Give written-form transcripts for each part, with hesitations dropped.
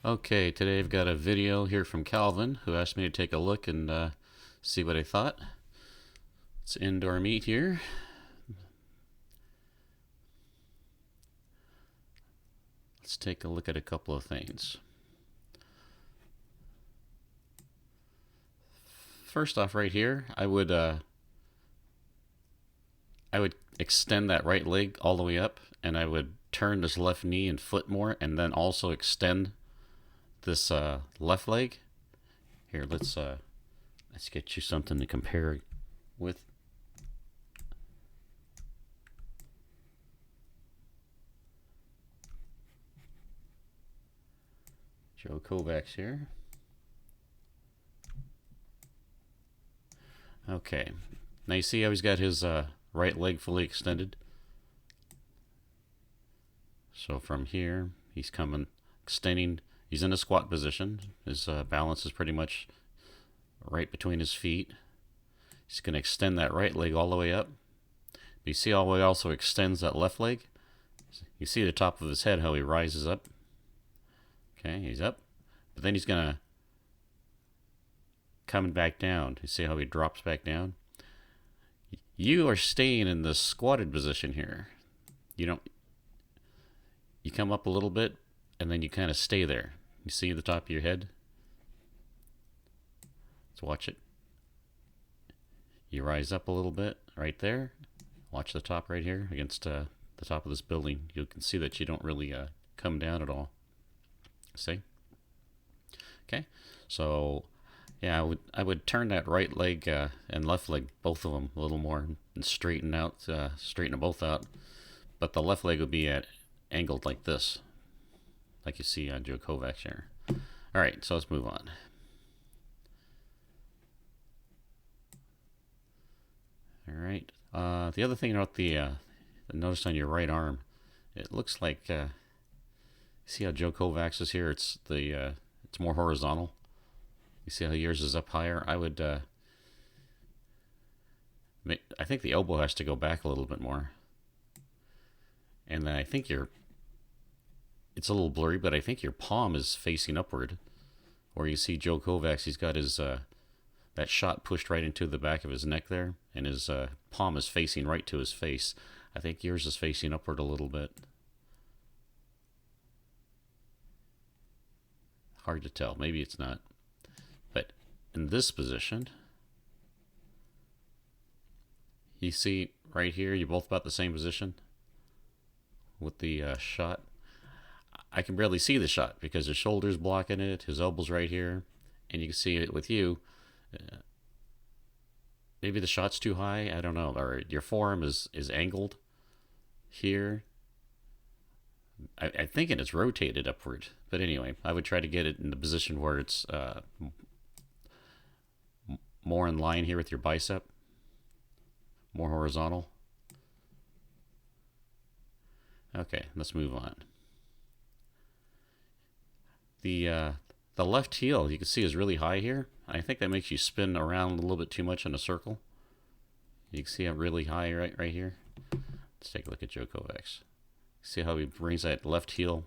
Okay, today I've got a video here from Calvin who asked me to take a look and see what I thought. It's indoor meet here. Let's take a look at a couple of things. First off, right here, I would extend that right leg all the way up, and I would turn this left knee and foot more, and then also extend this left leg. Here, let's get you something to compare with. Joe Kovacs here. Okay, now you see how he's got his right leg fully extended. So from here, he's coming, extending. He's in a squat position. His balance is pretty much right between his feet. He's going to extend that right leg all the way up. But you see how he also extends that left leg? You see the top of his head, how he rises up. Okay, he's up. But then he's going to coming back down. You see how he drops back down? You are staying in the squatted position here. You come up a little bit and then you kind of stay there. You see the top of your head? Let's watch it. You rise up a little bit right there. Watch the top right here against the top of this building. You can see that you don't really come down at all. See? Okay, so yeah, I would turn that right leg and left leg, both of them, a little more and straighten them both out. But the left leg would be angled like this, like you see on Joe Kovacs here. All right, so let's move on. All right. The other thing about the notice on your right arm, it looks like see how Joe Kovacs is here? It's more horizontal. You see how yours is up higher? I think the elbow has to go back a little bit more. And then I think it's a little blurry, but I think your palm is facing upward. Or you see Joe Kovacs, he's got his that shot pushed right into the back of his neck there, and his palm is facing right to his face. I think yours is facing upward a little bit. Hard to tell. Maybe it's not. But in this position, you see right here, you're both about the same position with the shot. I can barely see the shot because his shoulder's blocking it, his elbow's right here, and you can see it with you. Maybe the shot's too high, I don't know, or your forearm is angled here. I think it's rotated upward, but anyway, I would try to get it in the position where it's more in line here with your bicep, more horizontal. Okay, let's move on. The left heel, you can see, is really high here. I think that makes you spin around a little bit too much in a circle. You can see it really high right here. Let's take a look at Joe Kovacs. See how he brings that left heel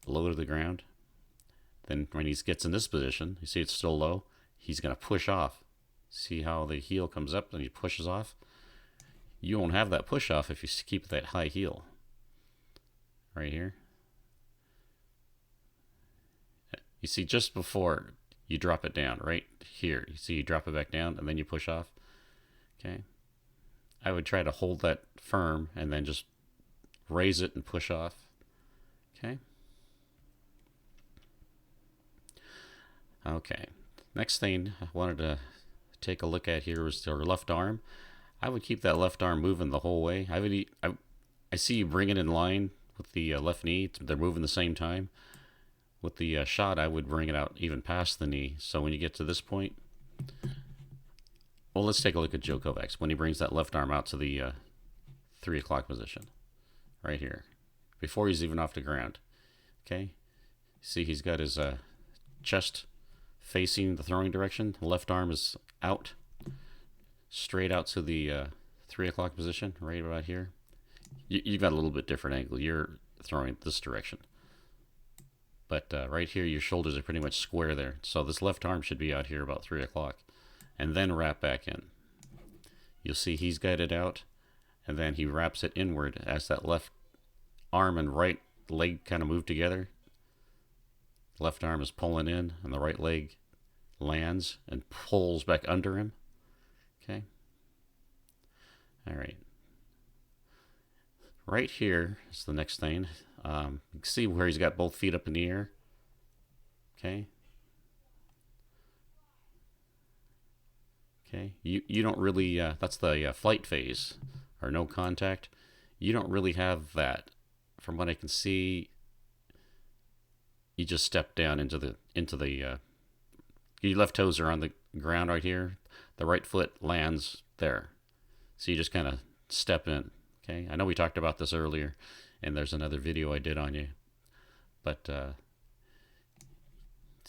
low to the ground? Then when he gets in this position, you see it's still low, he's going to push off. See how the heel comes up and he pushes off? You won't have that push off if you keep that high heel. Right here. You see just before you drop it down, right here. You see you drop it back down and then you push off. Okay. I would try to hold that firm and then just raise it and push off. Okay. Okay. Next thing I wanted to take a look at here was your left arm. I would keep that left arm moving the whole way. I see you bring it in line with the left knee. They're moving the same time. With the shot, I would bring it out even past the knee. So when you get to this point, well, let's take a look at Joe Kovacs when he brings that left arm out to the 3 o'clock position, right here, before he's even off the ground. Okay, see he's got his chest facing the throwing direction. The left arm is out, straight out to the 3 o'clock position, right about here. You've got a little bit different angle. You're throwing this direction. But right here, your shoulders are pretty much square there. So this left arm should be out here about 3 o'clock. And then wrap back in. You'll see he's got it out, and then he wraps it inward as that left arm and right leg kind of move together. Left arm is pulling in, and the right leg lands and pulls back under him. Okay. All right. Right here is the next thing. You can see where he's got both feet up in the air. Okay. Okay. You don't really, that's the flight phase, or no contact. You don't really have that. From what I can see, you just step down into the your left toes are on the ground right here. The right foot lands there. So you just kind of step in. Okay, I know we talked about this earlier, and there's another video I did on you. But so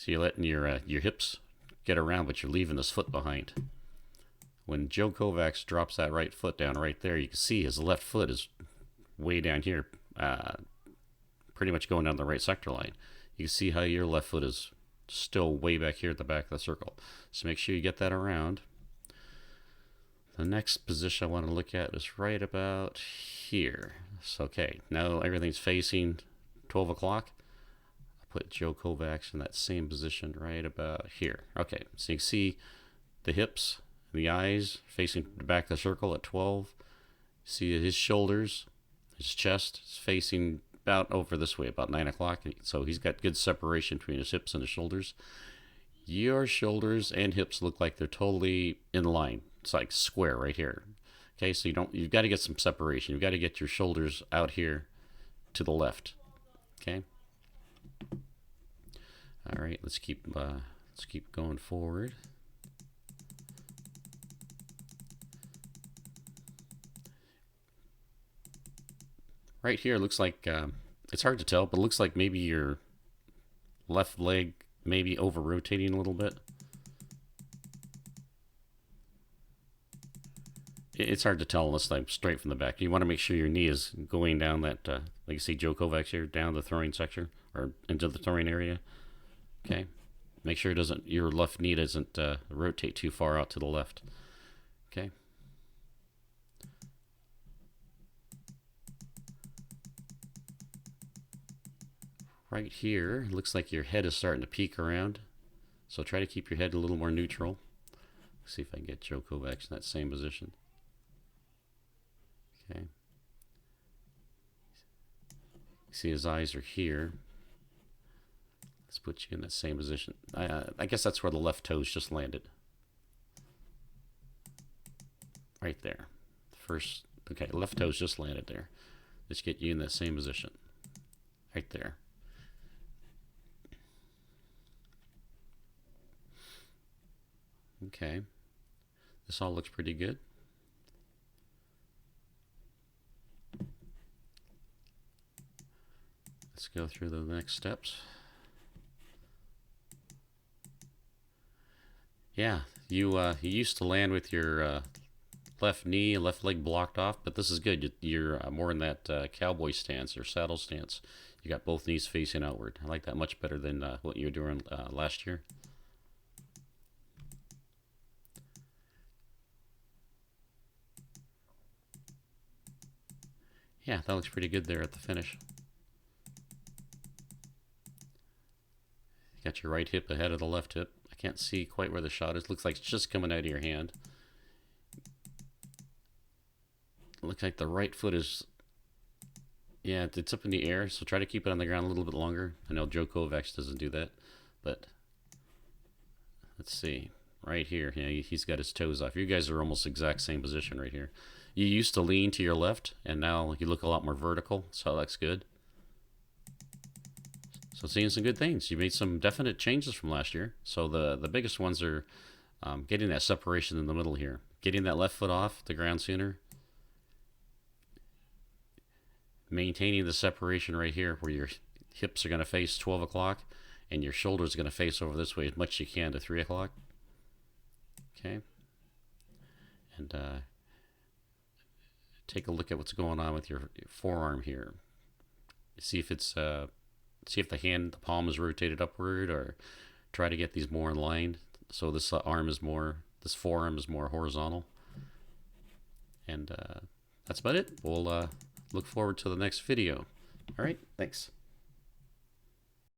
you're letting your hips get around, but you're leaving this foot behind. When Joe Kovacs drops that right foot down right there, you can see his left foot is way down here, pretty much going down the right sector line. You can see how your left foot is still way back here at the back of the circle. So make sure you get that around. The next position I want to look at is right about here. So, okay, now everything's facing 12 o'clock. I'll put Joe Kovacs in that same position right about here. Okay, so you can see the hips, the eyes facing the back of the circle at 12. See his shoulders, his chest is facing about over this way, about 9 o'clock. So he's got good separation between his hips and his shoulders. Your shoulders and hips look like they're totally in line. It's like square right here. Okay, so you've got to get some separation. You've got to get your shoulders out here to the left. Okay. All right, let's keep going forward. Right here, it looks like it's hard to tell, but it looks like maybe your left leg maybe over rotating a little bit. It's hard to tell unless I'm straight from the back. You want to make sure your knee is going down that, like you see Joe Kovacs here, down the throwing section or into the throwing area. Okay, make sure your left knee doesn't rotate too far out to the left. Okay. Right here, looks like your head is starting to peek around. So try to keep your head a little more neutral. Let's see if I can get Joe Kovacs in that same position. Okay. See his eyes are here. Let's put you in that same position. I guess that's where the left toes just landed. Right there. First, okay, left toes just landed there. Let's get you in that same position. Right there. Okay. This all looks pretty good. Let's go through the next steps. Yeah, you used to land with your left knee and left leg blocked off, but this is good. You're more in that cowboy stance or saddle stance. You got both knees facing outward. I like that much better than what you were doing last year. Yeah, that looks pretty good there at the finish. You got your right hip ahead of the left hip. I can't see quite where the shot is. Looks like it's just coming out of your hand. Looks like the right foot is, yeah, it's up in the air, so try to keep it on the ground a little bit longer. I know Joe Kovacs doesn't do that, but let's see. Right here, yeah, he's got his toes off. You guys are almost exact same position right here. You used to lean to your left, and now you look a lot more vertical, so that's good. So seeing some good things. You made some definite changes from last year. So the biggest ones are getting that separation in the middle here. Getting that left foot off the ground sooner. Maintaining the separation right here where your hips are going to face 12 o'clock and your shoulders are going to face over this way as much as you can to 3 o'clock. Okay. And take a look at what's going on with your forearm here. See if it's see if the palm is rotated upward, or try to get these more in line. So this this forearm is more horizontal. And that's about it. We'll look forward to the next video. All right, thanks.